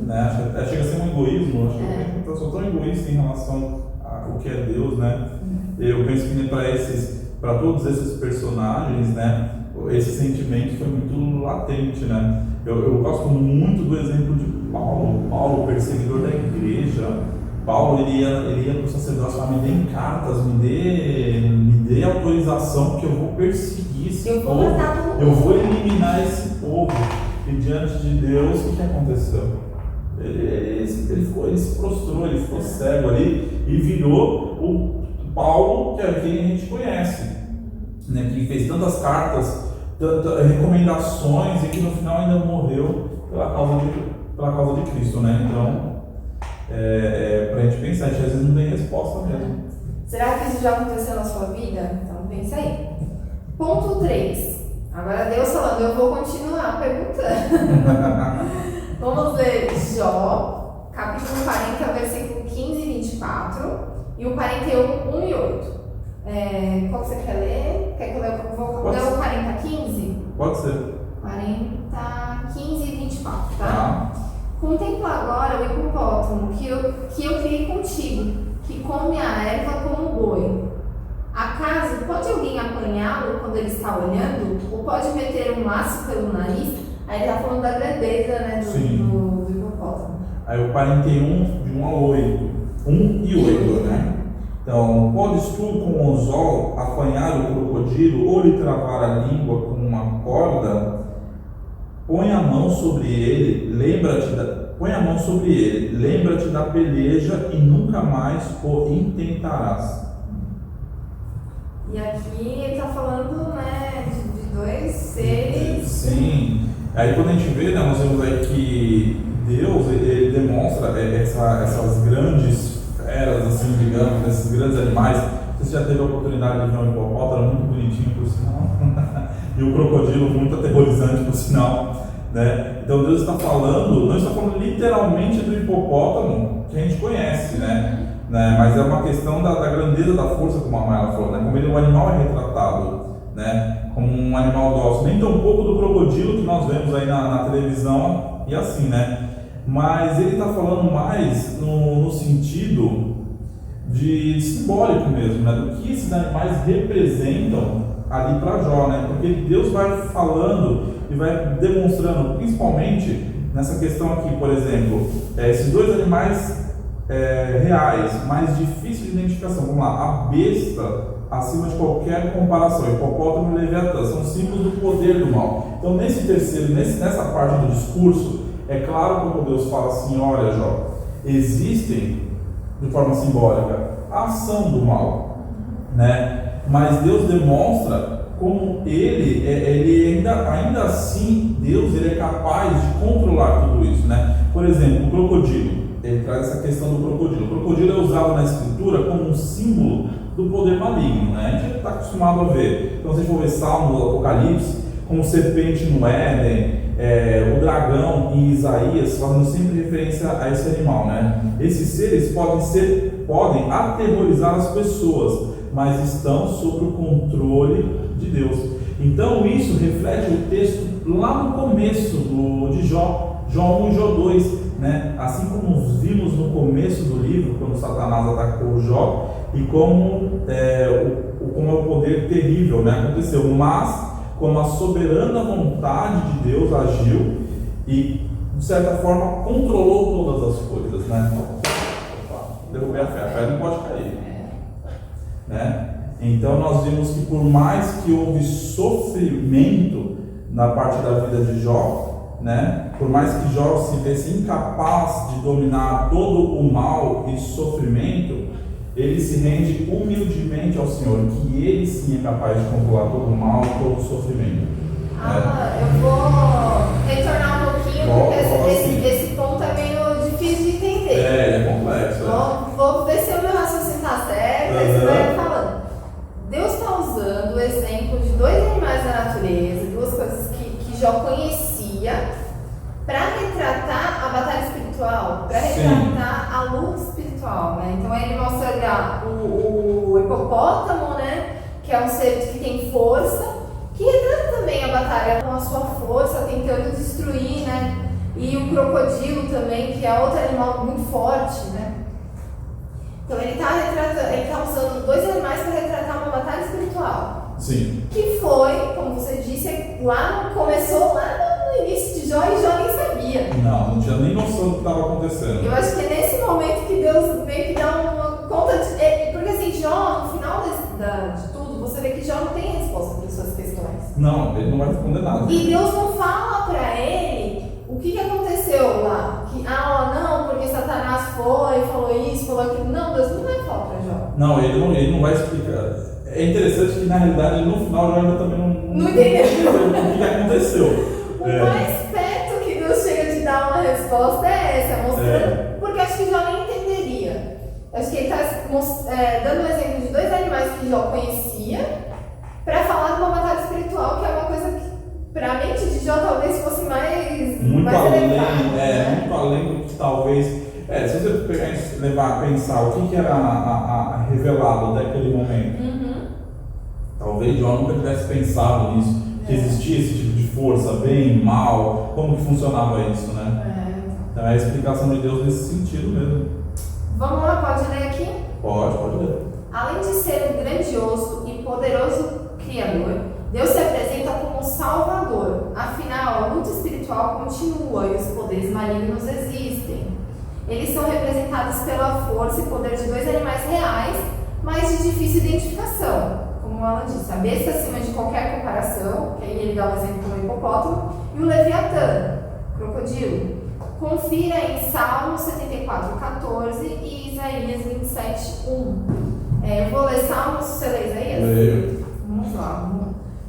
Speaker 1: né? Chega a ser um egoísmo, acho que eu sou tão egoísta em relação ao que é Deus, né? Eu penso que para todos esses personagens, né, esse sentimento foi muito latente, né? Eu gosto muito do exemplo de Paulo, perseguidor da igreja. Paulo ele ia para o sacerdócio e falava, me dê cartas, me dê autorização, porque eu vou perseguir esse povo, eu vou eliminar esse povo. E diante de Deus, o que aconteceu? Ele se prostrou, ele ficou cego ali e virou o Paulo, que é quem a gente conhece, né? Que fez tantas cartas, tantas recomendações e que no final ainda morreu pela causa de Cristo, né? Então, pra gente pensar, a gente às vezes não tem resposta mesmo.
Speaker 2: Será que isso já aconteceu na sua vida? Então pensa aí. Ponto 3. Agora Deus falando, eu vou continuar perguntando. Vamos ler Jó, capítulo 40, versículo 15 e 24, e o 41, 1 e 8. Qual que você quer ler? Quer que eu leia? Vou ler o 40, 15?
Speaker 1: Pode ser.
Speaker 2: 40, 15 e 24, tá?
Speaker 1: Tá.
Speaker 2: Contempla agora o hipopótamo que eu criei contigo, que come a erva como o boi. Acaso pode alguém apanhá-lo quando ele está olhando? Ou pode meter um laço pelo nariz? Aí ele está falando da grandeza, né, do hipopótamo.
Speaker 1: Aí o 41, de 1 a 8. 1 e 8, né? Então, podes tu com o anzol apanhar o crocodilo ou lhe travar a língua com uma corda? Põe a mão sobre ele, lembra-te da peleja e nunca mais o intentarás.
Speaker 2: E aqui ele está falando, né, de dois seres.
Speaker 1: Sim. Aí quando a gente vê, né, nós vemos aí que Deus ele demonstra essas grandes feras, assim, digamos, esses grandes animais. Você já teve a oportunidade de ver um hipopótamo muito bonitinho, por sinal, e o crocodilo muito aterrorizante, por sinal, né? Então Deus está falando, não está falando literalmente do hipopótamo que a gente conhece, né? Mas é uma questão da grandeza da força, como a Mayla falou, né? Como o animal é retratado, né? Como um animal dócil, nem tão pouco do crocodilo que nós vemos aí na televisão e assim, né? Mas ele está falando mais no sentido de simbólico mesmo, né? Do que esses animais representam ali para Jó, né? Porque Deus vai falando e vai demonstrando, principalmente nessa questão aqui, por exemplo, esses dois animais reais, mais difíceis de identificação. Vamos lá, a besta acima de qualquer comparação, hipopótamo e leviatã são símbolos do poder do mal. Então nessa parte do discurso, é claro como Deus fala assim, olha Jó, existem de forma simbólica a ação do mal, né? Mas Deus demonstra como ele ainda assim, Deus ele é capaz de controlar tudo isso, né? Por exemplo, o crocodilo, ele traz essa questão do crocodilo. O crocodilo é usado na escritura como um símbolo do poder maligno, né? A gente está acostumado a ver. Então, se a gente for ver Salmos, Apocalipse, como serpente no Éden, o dragão em Isaías, fazendo sempre referência a esse animal, né? Esses seres podem aterrorizar as pessoas, mas estão sob o controle de Deus. Então isso reflete o texto lá no começo de Jó 1 e Jó 2, né? Assim como vimos no começo do livro, quando Satanás atacou Jó, e como é o poder terrível, né, aconteceu, mas como a soberana vontade de Deus agiu e de certa forma controlou todas as coisas, né? Derrubei a fé não pode cair, né? Então nós vimos que por mais que houve sofrimento na parte da vida de Jó, né? Por mais que Jó se visse incapaz de dominar todo o mal e sofrimento, ele se rende humildemente ao Senhor, que ele sim é capaz de controlar todo o mal e todo o sofrimento.
Speaker 2: Eu vou retornar um pouquinho, porque esse ponto é meio difícil de entender.
Speaker 1: É complexo.
Speaker 2: Vou ver se o meu raciocínio está certo, aí você vai falando. Deus está usando o exemplo de dois animais da natureza, duas coisas que Jó conhecia, para retratar a batalha espiritual, para retratar a luta espiritual, né? Então ele mostra o hipopótamo, né? Que é um ser que tem força, que retrata também a batalha com a sua força, tentando destruir, né? E o crocodilo também, que é outro animal muito forte, né? Então ele está usando dois animais para retratar uma batalha espiritual.
Speaker 1: Sim.
Speaker 2: Que foi, como você disse, começou lá no início de Jó e Jó nem sabia.
Speaker 1: Não tinha nem noção do que estava acontecendo.
Speaker 2: Eu acho que é nesse momento que Deus meio que dá uma conta de. Porque assim, Jó, no final de tudo, você vê que Jó não tem resposta para as suas questões.
Speaker 1: Não, ele não vai responder nada.
Speaker 2: E Deus não fala para ele o que aconteceu lá. Não, porque Satanás falou isso, falou aquilo. Não, Deus não vai falar para Jó.
Speaker 1: Não, ele não vai explicar. É interessante que na realidade no final Jó ainda também não
Speaker 2: entendeu
Speaker 1: o que aconteceu.
Speaker 2: O mais perto que Deus chega de dar uma resposta é essa, mostrando. Porque acho que Jó nem Acho que ele está dando um exemplo de dois animais que Jó conhecia para falar de uma batalha espiritual, que é uma coisa que, para a mente de Jó, talvez fosse mais elevada.
Speaker 1: Muito além do que talvez. Se você pegar e levar a pensar o que era revelado daquele momento, talvez Jó nunca tivesse pensado nisso, que existia esse tipo de força, bem, mal, como que funcionava isso, né? Então é a explicação de Deus nesse sentido mesmo.
Speaker 2: Vamos lá, pode ler aqui?
Speaker 1: Pode ler.
Speaker 2: Além de ser um grandioso e poderoso Criador, Deus se apresenta como Salvador. Afinal, a luta espiritual continua e os poderes malignos existem. Eles são representados pela força e poder de dois animais reais, mas de difícil identificação. Como ela disse, a besta acima de qualquer comparação, que aí ele dá o exemplo do hipopótamo, e o Leviatã, crocodilo. Confira em Salmo 74:14 e Isaías 27:1. Eu vou ler Salmos, você lê Isaías?
Speaker 1: Leio.
Speaker 2: Vamos lá.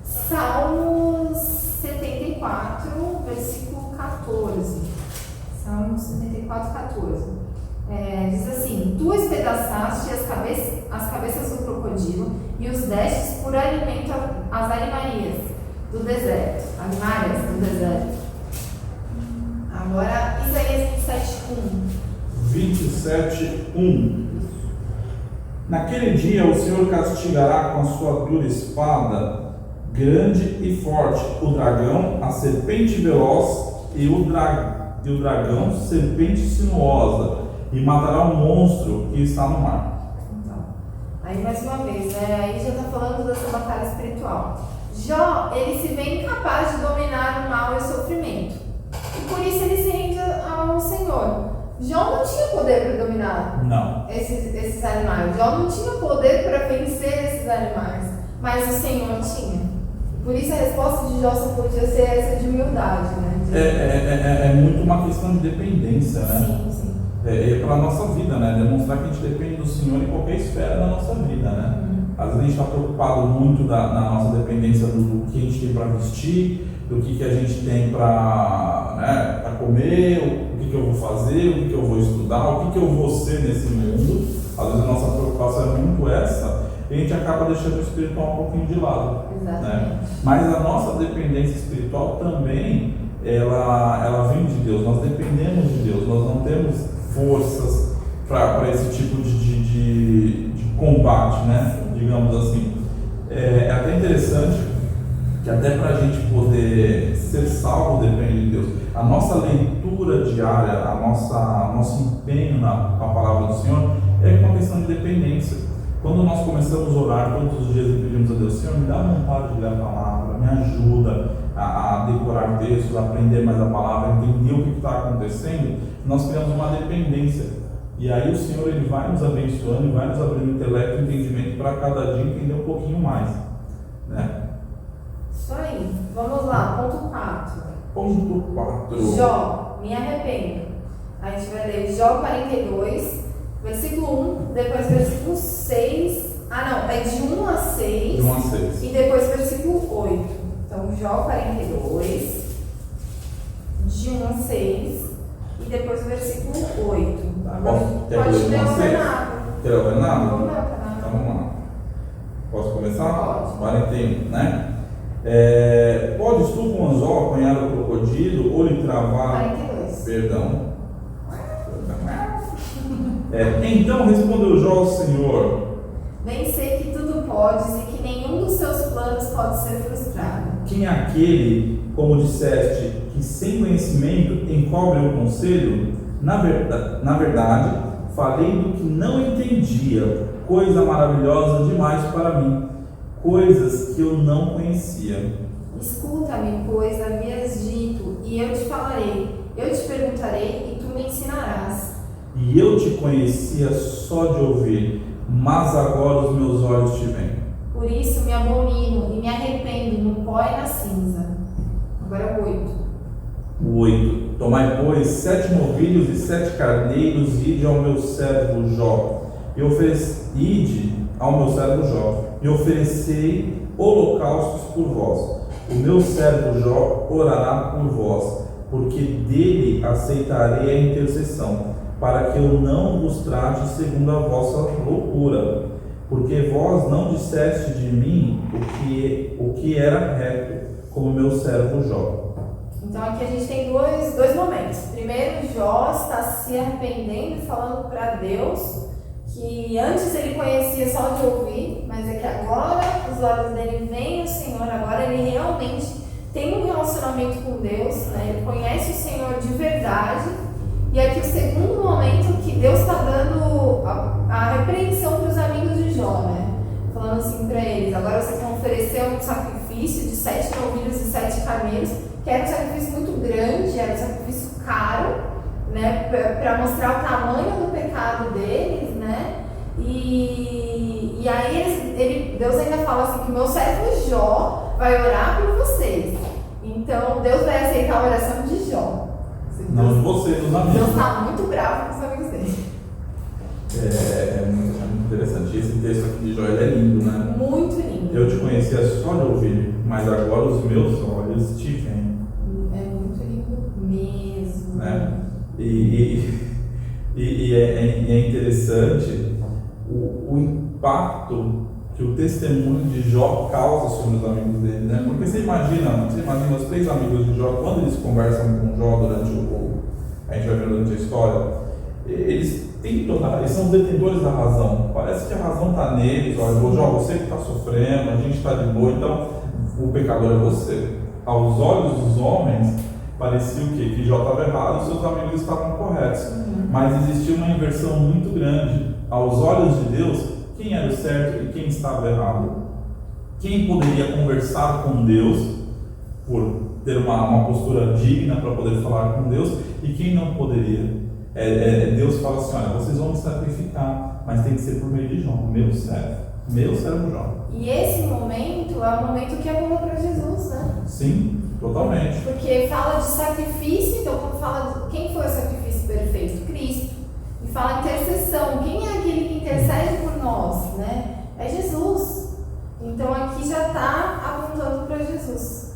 Speaker 2: Salmos 74, versículo 14. Salmos 74:14. Diz assim: Tu espedaçaste as cabeças do crocodilo e os destes por alimento às animarias do deserto. Animárias do deserto. Agora, Isaías 27:1.
Speaker 1: 27:1. Naquele dia o Senhor castigará com a sua dura espada, grande e forte, o dragão, a serpente veloz e o dragão, serpente sinuosa, e matará o monstro que está no mar.
Speaker 2: Então, aí mais uma vez, aí já está falando dessa batalha espiritual. Jó, ele se vê incapaz de dominar o mal e o sofrimento. E por isso ele se rende ao Senhor. Jó não tinha poder para dominar esses animais. Jó não tinha poder para vencer esses animais. Mas o Senhor tinha. Por isso a resposta de Jó só podia ser essa de humildade, né?
Speaker 1: É muito uma questão de dependência, né?
Speaker 2: Sim.
Speaker 1: Para a nossa vida, né? Demonstrar que a gente depende do Senhor em qualquer esfera da nossa vida, né? Às vezes a gente está preocupado muito na nossa dependência do que a gente tem para vestir, do que a gente tem para comer, o que eu vou fazer, o que eu vou estudar, o que eu vou ser nesse mundo. Às vezes a nossa preocupação é muito essa, e a gente acaba deixando o espiritual um pouquinho de lado. Né? Mas a nossa dependência espiritual também, ela vem de Deus, nós dependemos de Deus, nós não temos forças para esse tipo de combate, né? Digamos assim. É até interessante que até para a gente poder ser salvo depende de Deus. A nossa leitura diária, nosso empenho na palavra do Senhor é uma questão de dependência. Quando nós começamos a orar todos os dias e pedimos a Deus: Senhor, me dá vontade de ler a palavra, me ajuda a decorar textos, a aprender mais a palavra, a entender o que está acontecendo, nós criamos uma dependência. E aí o Senhor ele vai nos abençoando e vai nos abrindo intelecto e entendimento para cada dia entender um pouquinho mais, né?
Speaker 2: Isso aí. Vamos lá, ponto 4.
Speaker 1: Ponto 4.
Speaker 2: Jó, me arrependo. A gente vai ler Jó 42, versículo 1, depois versículo 6. É de 1 a 6.
Speaker 1: De 1 a 6.
Speaker 2: E depois versículo 8. Então, Jó 42, de 1 a 6. E depois versículo 8. Agora pode ler o ordenado.
Speaker 1: Quer o ordenado?
Speaker 2: Vamos ler o ordenado.
Speaker 1: Então vamos lá. Posso começar?
Speaker 2: Pode.
Speaker 1: 41, né? Podes tu com anzol apanhar o crocodilo ou lhe travar...
Speaker 2: 42.
Speaker 1: Perdão. Então respondeu Jó ao Senhor:
Speaker 2: Bem sei que tudo podes e que nenhum dos seus planos pode ser frustrado.
Speaker 1: Quem é aquele, como disseste, que sem conhecimento encobre o conselho? Na verdade, falei do que não entendia, coisa maravilhosa demais para mim, coisas que eu não conhecia.
Speaker 2: Escuta-me, pois havias dito, e eu te falarei, eu te perguntarei e tu me ensinarás.
Speaker 1: E eu te conhecia só de ouvir, mas agora os meus olhos te veem.
Speaker 2: Por isso me abomino e me arrependo no pó e na cinza. Agora é o 8.
Speaker 1: O 8. Tomai, pois, 7 novilhos e 7 carneiros, e ide ao meu servo Jó. Ide ao meu servo Jó, e oferecei holocaustos por vós. O meu servo Jó orará por vós, porque dele aceitarei a intercessão. para que eu não vos trate segundo a vossa loucura, porque vós não disseste de mim o que era reto, como meu servo Jó.
Speaker 2: Então aqui a gente tem dois momentos. Primeiro, Jó está se arrependendo e falando para Deus que antes ele conhecia só de ouvir, mas é que agora os olhos dele veem o Senhor, agora ele realmente tem um relacionamento com Deus, né? Ele conhece o Senhor de verdade. E aqui o segundo momento que Deus está dando a repreensão para os amigos de Jó, né? Falando assim para eles: agora vocês vão oferecer um sacrifício de 7 novilhos e 7 carneiros, que era um sacrifício muito grande, era um sacrifício caro, né? Para mostrar o tamanho do pecado deles, né? E aí Deus ainda fala assim que o meu servo Jó vai orar por vocês. Então Deus vai aceitar a oração de Jó.
Speaker 1: Não de você, dos amigos.
Speaker 2: Deus está muito bravo com os amigos dele.
Speaker 1: É muito interessante. Esse texto aqui de Jó, ele é lindo, né?
Speaker 2: Muito lindo.
Speaker 1: Eu te conhecia só de ouvir, mas agora os meus olhos te veem.
Speaker 2: É muito lindo mesmo.
Speaker 1: Né? E é interessante o impacto que o testemunho de Jó causa sobre os amigos dele, né? Porque você imagina os 3 amigos de Jó, quando eles conversam com Jó durante a gente vai ver durante a história, eles são os detentores da razão. Parece que a razão está neles. Olha, Jó, você que está sofrendo, a gente está de boa, então o pecador é você. Aos olhos dos homens, parecia o quê? Que Jó estava errado e seus amigos estavam corretos. Mas existia uma inversão muito grande. Aos olhos de Deus, quem era o certo e quem estava errado? Quem poderia conversar com Deus por ter uma postura digna para poder falar com Deus e quem não poderia? Deus fala assim: olha, vocês vão me sacrificar, mas tem que ser por meio de Jó, meu servo Jó.
Speaker 2: E esse momento é o momento que aponta para Jesus, né?
Speaker 1: Sim, totalmente.
Speaker 2: Porque fala de sacrifício, então quando fala de quem foi o sacrifício perfeito? Cristo. E fala intercessão, quem é aquele que intercede por nós, né? É Jesus. Então aqui já está apontando para Jesus.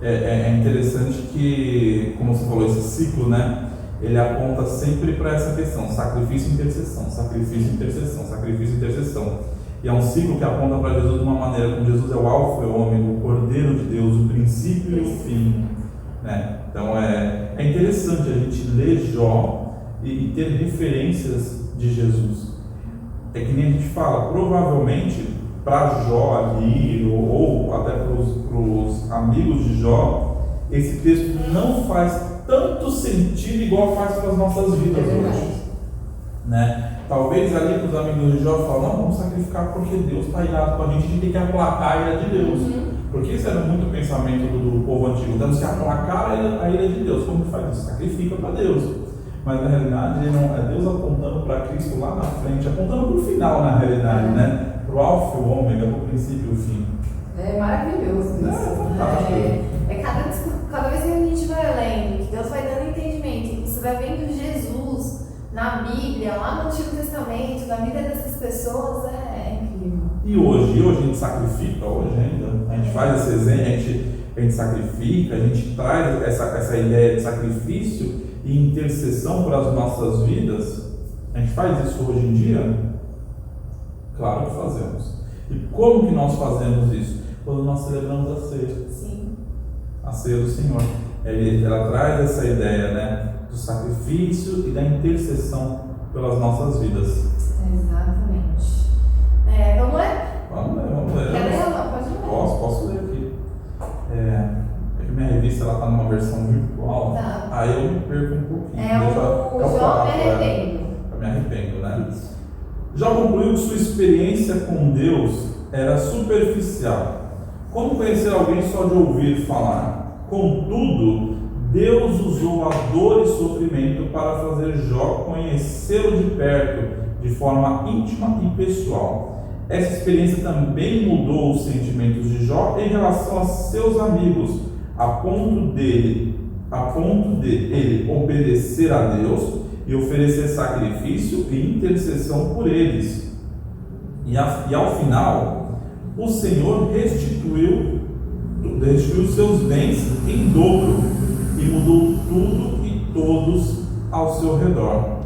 Speaker 1: É interessante que, como você falou, esse ciclo, né? Ele aponta sempre para essa questão: sacrifício e intercessão, sacrifício e intercessão, sacrifício e intercessão. E é um ciclo que aponta para Jesus de uma maneira como Jesus é o alfa e o ômega, o Cordeiro de Deus, o princípio e o fim, né? Então é interessante a gente ler Jó e ter referências de Jesus. É que nem a gente fala, provavelmente para Jó ali, ou até para os amigos de Jó, esse texto não faz tanto sentido igual faz para as nossas vidas hoje, né? Talvez ali para os amigos de Jó falam: não, vamos sacrificar porque Deus está irado com a gente tem que aplacar a ira de Deus. Porque isso era muito o pensamento do povo antigo: temos que aplacar a ira de Deus. Como que faz isso? Sacrifica para Deus. Mas na realidade não é Deus apontando para Cristo lá na frente, apontando para o final, na realidade, né? Para o alfa e o ômega, para o princípio e o fim.
Speaker 2: É maravilhoso isso. Cada vez que a gente vai lendo, que Deus vai dando entendimento, você vai vendo Jesus na Bíblia, lá no Antigo Testamento, na vida dessas pessoas, é incrível.
Speaker 1: E hoje a gente sacrifica, hoje ainda, a gente faz esse exemplo, a gente sacrifica, a gente traz essa ideia de sacrifício e intercessão para as nossas vidas. A gente faz isso hoje em dia? Claro que fazemos. E como que nós fazemos isso? Quando nós celebramos a ceia.
Speaker 2: Sim.
Speaker 1: A ceia do Senhor. Ela traz essa ideia, né, do sacrifício e da intercessão pelas nossas vidas.
Speaker 2: Exatamente. Vamos ler?
Speaker 1: Vamos ler.
Speaker 2: Quer ler ou não? Pode ler.
Speaker 1: Posso ler aqui. É que minha revista está numa versão virtual,
Speaker 2: Tá.
Speaker 1: Aí eu me perco um pouquinho.
Speaker 2: O Jó me arrependo.
Speaker 1: Eu me arrependo, né? Jó concluiu que sua experiência com Deus era superficial. Como conhecer alguém só de ouvir falar? Contudo, Deus usou a dor e sofrimento para fazer Jó conhecê-lo de perto, de forma íntima e pessoal. Essa experiência também mudou os sentimentos de Jó em relação a seus amigos, a ponto de ele obedecer a Deus e oferecer sacrifício e intercessão por eles. E ao final, o Senhor restituiu seus bens em dobro e mudou tudo e todos ao seu redor.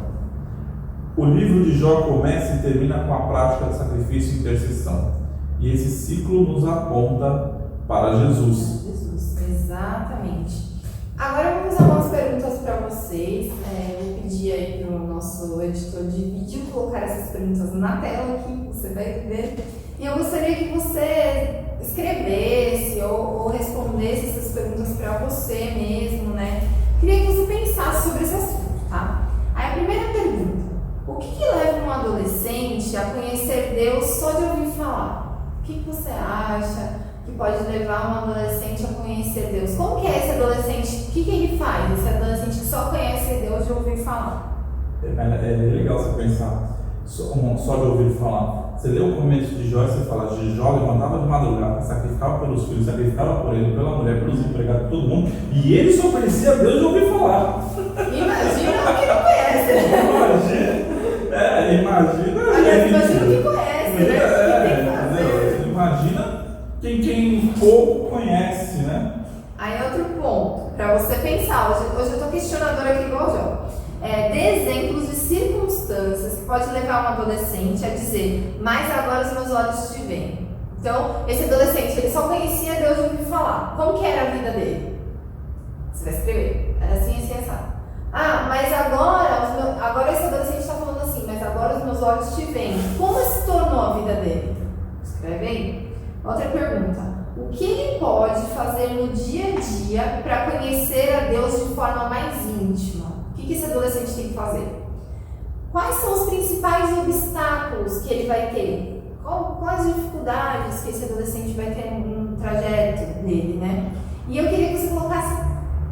Speaker 1: O livro de Jó começa e termina com a prática de sacrifício e intercessão. E esse ciclo nos aponta para Jesus.
Speaker 2: Jesus, exatamente. Agora eu vou fazer algumas perguntas para vocês. Vou pedir aí para o nosso editor de vídeo colocar essas perguntas na tela aqui, você vai ver. E eu gostaria que você escrevesse ou respondesse essas perguntas para você mesmo, né? Queria que você pensasse sobre esse assunto, tá? Aí a primeira pergunta: o que leva um adolescente a conhecer Deus só de ouvir falar? O que você acha que pode levar um adolescente a conhecer Deus? Como que é esse adolescente? O que ele faz? Esse adolescente que só conhece Deus de ouvir falar?
Speaker 1: É legal você pensar só de ouvir falar. Você lê o começo de Jó e você fala: de Jó levantava de madrugada, sacrificava pelos filhos, sacrificava por ele, pela mulher, pelos empregados, por todo mundo, e ele só conhecia Deus de ouvir falar.
Speaker 2: Imagina o que não conhece.
Speaker 1: Imagina
Speaker 2: o que conhece, né?
Speaker 1: Imagina quem pouco conhece, né?
Speaker 2: Aí outro ponto, para você pensar, hoje eu tô questionadora aqui igual o Jó. Dê exemplos de circunstâncias que pode levar um adolescente a dizer: mas agora os meus olhos te veem. Então, esse adolescente, ele só conhecia Deus de ouvir falar. Como que era a vida dele? Você vai escrever. Era assim, assado. Mas agora esse adolescente está falando assim: mas agora os meus olhos te veem. Como se tornou a vida dele? Escreve aí. Outra pergunta: o que ele pode fazer no dia a dia para conhecer a Deus de forma mais íntima? O que esse adolescente tem que fazer? Quais são os principais obstáculos que ele vai ter? Quais dificuldades que esse adolescente vai ter no trajeto dele, né? E eu queria que você colocasse,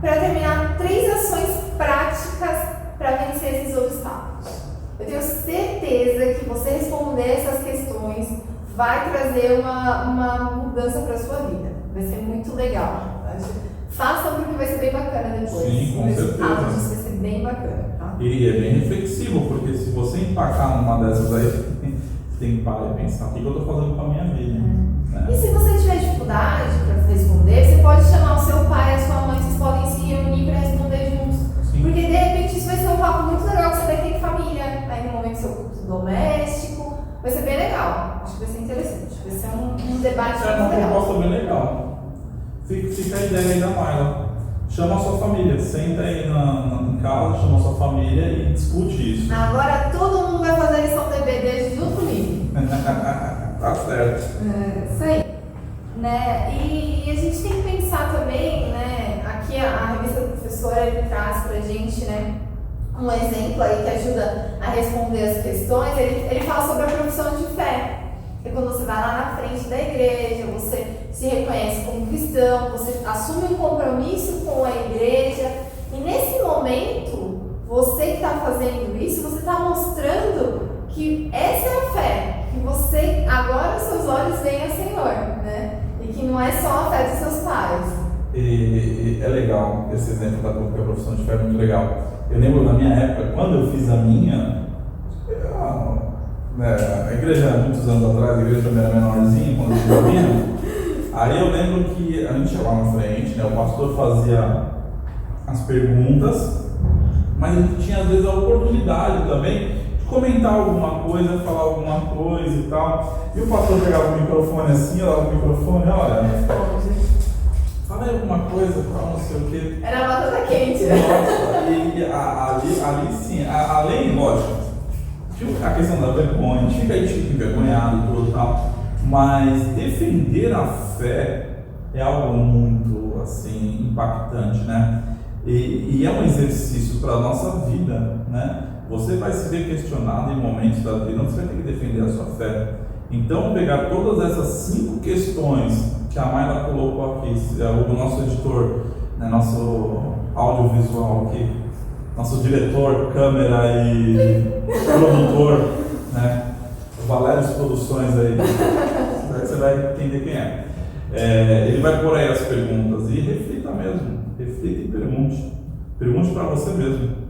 Speaker 2: para terminar, 3 ações práticas para vencer esses obstáculos. Eu tenho certeza que você responder essas questões vai trazer uma mudança para a sua vida. Vai ser muito legal. Façam, porque vai ser bem bacana depois.
Speaker 1: Sim, com certeza.
Speaker 2: Vai ser bem bacana. Tá?
Speaker 1: E é bem reflexivo, porque se você empacar numa dessas aí, você tem que parar e pensar: o que eu estou fazendo com a minha vida?
Speaker 2: E se você tiver dificuldade para responder, você pode chamar o seu pai e a sua mãe, vocês podem se reunir para responder juntos.
Speaker 1: Sim. Porque
Speaker 2: de repente isso vai ser um papo muito legal que você vai ter em família, aí no momento do seu culto doméstico. Vai ser bem legal. Acho que vai ser interessante. Vai ser um debate muito
Speaker 1: uma
Speaker 2: legal.
Speaker 1: proposta bem legal. Fica a ideia aí da Mayla. Chama a sua família, senta aí em casa, chama a sua família e discute isso.
Speaker 2: Agora todo mundo vai fazer lição TBD junto comigo.
Speaker 1: Tá certo.
Speaker 2: Isso aí. Né? E a gente tem que pensar também, né? Aqui a revista do professor, ele traz pra gente, né, um exemplo aí que ajuda a responder as questões. Ele fala sobre a profissão de fé. Que quando você vai lá na frente da igreja, você se reconhece como cristão, você assume um compromisso com a igreja, e nesse momento, você que está fazendo isso, você está mostrando que essa é a fé, que você, agora os seus olhos veem ao Senhor, né? E que não é só a fé dos seus pais.
Speaker 1: E é legal esse exemplo da profissão de fé, é muito legal. Eu lembro na minha época, quando eu fiz a minha, a igreja, muitos anos atrás, a igreja também era menorzinha, quando eu fiz a minha. Aí eu lembro que a gente ia lá na frente, né, o pastor fazia as perguntas, mas a gente tinha às vezes a oportunidade também de comentar alguma coisa, falar alguma coisa e tal. E o pastor pegava o microfone assim, olha o microfone, olha, fala aí alguma coisa, tal, não sei o quê.
Speaker 2: Era uma batata quente.
Speaker 1: Nossa, e ali sim, além, lógico, a questão da vergonha, a gente fica aí tipo envergonhado e tudo e tal, mas defender a fé é algo muito, assim, impactante, né? E é um exercício para a nossa vida, né? Você vai se ver questionado em momentos da vida onde você vai ter que defender a sua fé. Então, pegar todas essas 5 questões que a Mayla colocou aqui, o nosso editor, né, nosso audiovisual aqui, nosso diretor, câmera e produtor, né, o Valério Produções aí, você vai entender quem é. Ele vai pôr aí as perguntas e reflita mesmo, reflita e pergunte. Pergunte para você mesmo.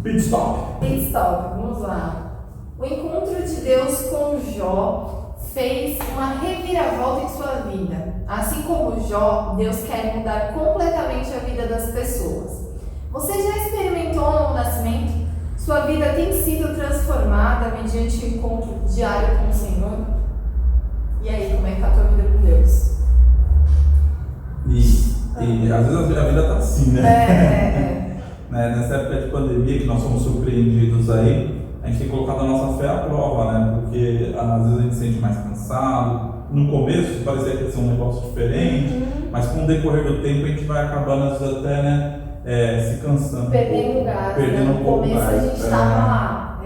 Speaker 1: Pit stop.
Speaker 2: Pit stop, vamos lá. O encontro de Deus com Jó fez uma reviravolta em sua vida. Assim como Jó, Deus quer mudar completamente a vida das pessoas. Você já experimentou um novo nascimento? Sua vida tem sido transformada mediante o encontro diário com o Senhor? E aí, como é que tá a tua vida com Deus?
Speaker 1: E às vezes a vida tá assim, né? Né? Nessa época de pandemia que nós somos surpreendidos aí, a gente tem colocado a nossa fé à prova, né? Porque às vezes a gente se sente mais cansado. No começo parecia que ia ser um negócio diferente, mas com o decorrer do tempo a gente vai acabando às vezes até, né, se cansando.
Speaker 2: Perdendo gás,
Speaker 1: perdendo
Speaker 2: né? No começo a gente estava lá.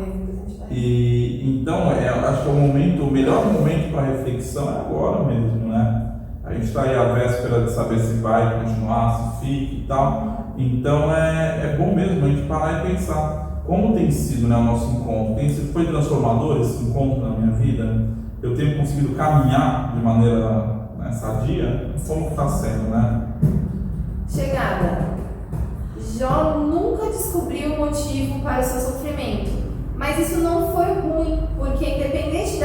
Speaker 1: E então eu acho que o melhor momento para reflexão é agora mesmo, né? A gente está aí à véspera de saber se vai continuar, se fica e tal. Então é bom mesmo a gente parar e pensar como tem sido, né, o nosso encontro. Foi transformador esse encontro na minha vida? Eu tenho conseguido caminhar de maneira, né, sadia? Como está sendo, né?
Speaker 2: Chegada. Jó nunca descobriu o motivo para o seu sofrimento, mas isso não foi ruim, porque independente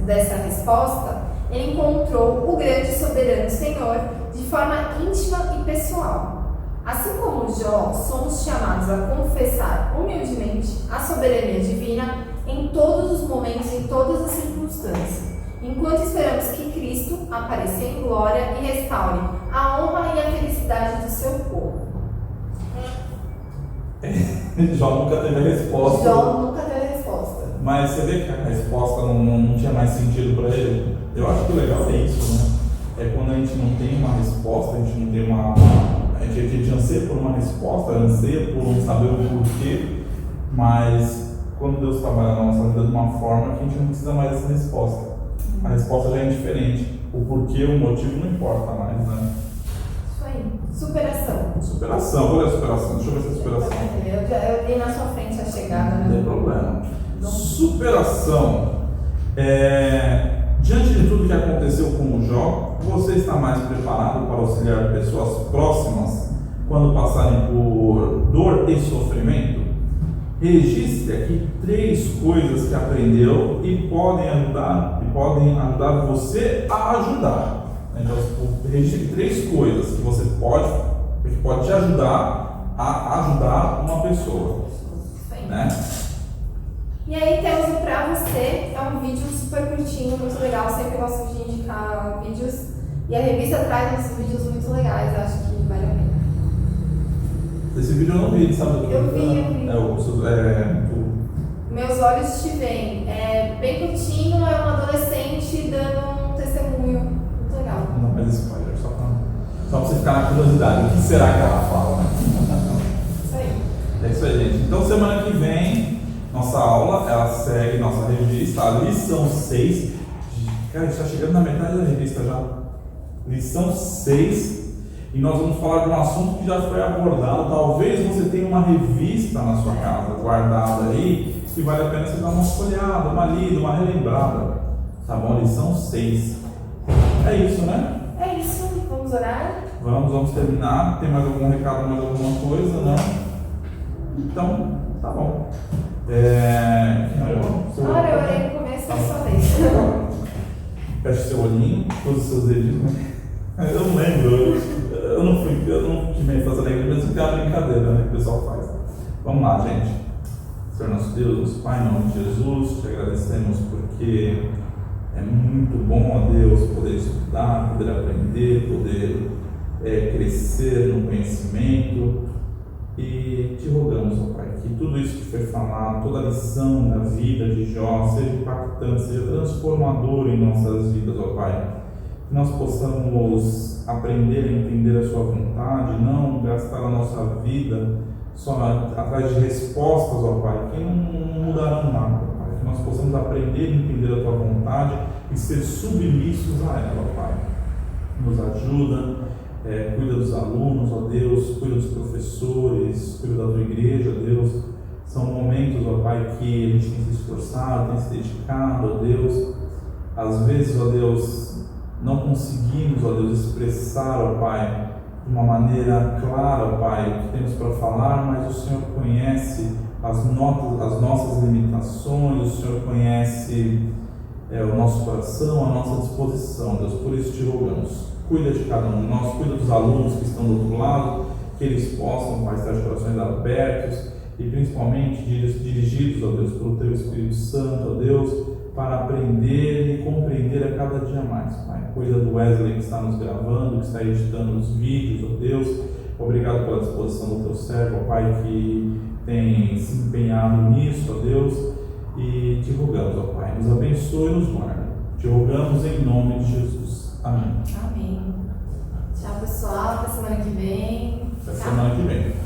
Speaker 2: dessa resposta, ele encontrou o grande e soberano Senhor de forma íntima e pessoal. Assim como Jó, somos chamados a confessar humildemente a soberania divina em todos os momentos, em todas as circunstâncias, enquanto esperamos que Cristo apareça em glória e restaure a honra e a felicidade do seu povo.
Speaker 1: Jó nunca teve a resposta.
Speaker 2: Jó nunca teve a resposta.
Speaker 1: Mas você vê que a resposta não tinha mais sentido para ele. Eu acho que o legal é isso, né? É quando a gente não tem uma resposta, a gente não tem uma. A gente anseia por uma resposta, anseia por um saber o porquê, mas quando Deus trabalha na nossa vida de uma forma que a gente não precisa mais dessa resposta. A resposta já é indiferente. O porquê, o motivo não importa mais, né?
Speaker 2: Isso aí. Superação.
Speaker 1: Superação. Qual é a superação? Deixa eu ver se é superação.
Speaker 2: Eu dei na sua frente a chegada, né?
Speaker 1: Não tem problema. Superação. Diante de tudo que aconteceu com o Jó, você está mais preparado para auxiliar pessoas próximas quando passarem por dor e sofrimento? Registre aqui 3 coisas que aprendeu e podem ajudar você a ajudar. Então, registre 3 coisas que você pode te ajudar a ajudar uma pessoa, né?
Speaker 2: E aí temos para você, é um vídeo super curtinho, muito legal, sempre gosto de indicar vídeos, e a revista traz uns vídeos muito legais, acho que vale a pena.
Speaker 1: Esse vídeo eu não vi, sabe do que?
Speaker 2: Eu vi. Meus olhos te veem, é bem curtinho, é um adolescente dando um testemunho, muito legal.
Speaker 1: Não, mas spoiler, só pra você ficar na curiosidade, o que será que ela fala?
Speaker 2: Isso aí.
Speaker 1: É isso aí, gente. Então semana que vem, nossa aula, ela segue nossa revista, a lição 6. Cara, a gente está chegando na metade da revista já. Lição 6. E nós vamos falar de um assunto que já foi abordado. Talvez você tenha uma revista na sua casa, guardada aí, que vale a pena você dar uma folhada, uma lida, uma relembrada. Tá bom? Lição 6. É isso, né?
Speaker 2: É isso. Vamos orar?
Speaker 1: Vamos terminar. Tem mais algum recado, mais alguma coisa? Não? Então, tá bom.
Speaker 2: Eu orei no começo da sua vez.
Speaker 1: Feche seu olhinho, todos os seus dedinhos. Eu não lembro, eu não fui bem fazer a igreja, mas tem uma brincadeira, né, que o pessoal faz. Vamos lá, gente. Senhor nosso Deus, nosso Pai, em nome de Jesus, te agradecemos porque é muito bom, ó Deus, poder estudar, poder aprender, poder crescer no conhecimento. E te rogamos, ó Pai, que tudo isso que foi falado, toda a lição da vida de Jó seja impactante, seja transformador em nossas vidas, ó Pai. Que nós possamos aprender a entender a Sua vontade, não gastar a nossa vida só atrás de respostas, ó Pai, que não mudarão nada, ó Pai. Que nós possamos aprender a entender a Tua vontade e ser submissos a ela, ó Pai. Nos ajuda. Cuida dos alunos, ó Deus, cuida dos professores, cuida da Tua igreja, ó Deus. São momentos, ó Pai, que a gente tem se esforçado, tem se dedicado, ó Deus. Às vezes, ó Deus, não conseguimos, ó Deus, expressar, ó Pai, de uma maneira clara, ó Pai, o que temos para falar, mas o Senhor conhece as nossas limitações, o Senhor conhece o nosso coração, a nossa disposição, Deus. Por isso te rogamos. Cuida de cada um de nós, cuida dos alunos que estão do outro lado, que eles possam, Pai, estar de corações abertos e principalmente dirigidos, ó Deus, pelo Teu Espírito Santo, ó Deus, para aprender e compreender a cada dia mais, Pai. Cuida do Wesley que está nos gravando, que está editando os vídeos, ó Deus. Obrigado pela disposição do Teu servo, ó Pai, que tem se empenhado nisso, ó Deus, e te rogamos, ó Pai, nos abençoe e nos guarda. Te rogamos em nome de Jesus. Amém.
Speaker 2: Amém. Tchau, pessoal. Até semana que vem.
Speaker 1: Até semana que vem.